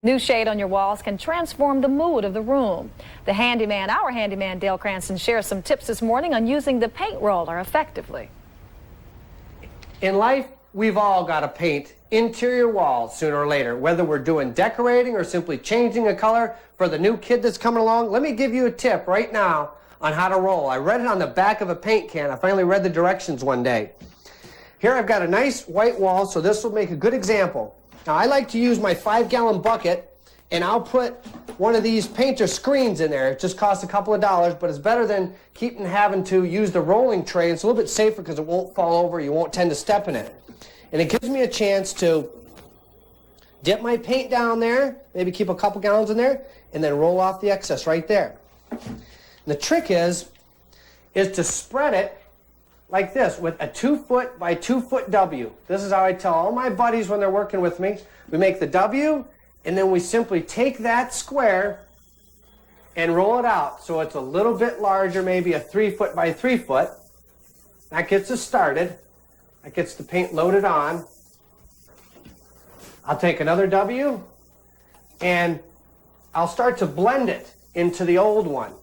New shade on your walls can transform the mood of the room. Our handyman Dale Cranston, shares some tips this morning on using the paint roller effectively. In life, we've all got to paint interior walls sooner or later, whether we're doing decorating or simply changing a color for the new kid that's coming along. Let me give you a tip right now on how to roll. I read it on the back of a paint can. I finally read the directions one day. Here I've got a nice white wall, so this will make a good example. Now I like to use my 5-gallon bucket, and I'll put one of these painter screens in there. It just costs a couple of dollars, but it's better than having to use the rolling tray. It's a little bit safer because it won't fall over. You won't tend to step in it. And it gives me a chance to dip my paint down there, maybe keep a couple gallons in there, and then roll off the excess right there. And the trick is to spread it like this with a 2-foot by 2-foot W. This is how I tell all my buddies when they're working with me. We make the W, and then we simply take that square and roll it out so it's a little bit larger, maybe a 3-foot by 3-foot. That gets us started. That gets the paint loaded on. I'll take another W, and I'll start to blend it into the old one.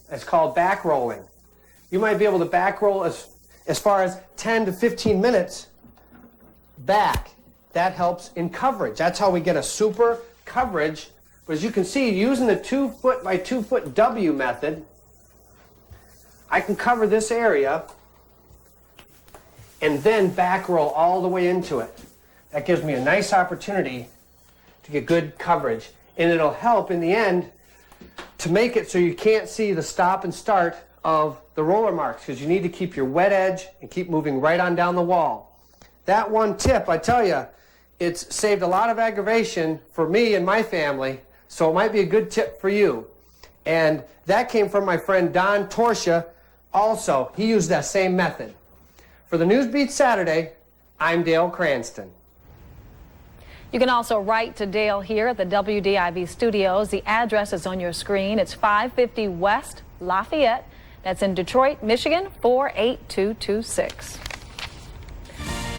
It's called back rolling. You might be able to back roll as far as 10 to 15 minutes back. That helps in coverage. That's how we get a super coverage. But as you can see, using the 2-foot by 2-foot W method, I can cover this area and then back roll all the way into it. That gives me a nice opportunity to get good coverage. And it'll help in the end to make it so you can't see the stop and start of the roller marks, because you need to keep your wet edge and keep moving right on down the wall. That one tip, I tell you, it's saved a lot of aggravation for me and my family, so it might be a good tip for you. And that came from my friend Don Torsha also. He used that same method. For the Newsbeat Saturday, I'm Dale Cranston. You can also write to Dale here at the WDIV studios. The address is on your screen. It's 550 West Lafayette. That's in Detroit, Michigan, 48226.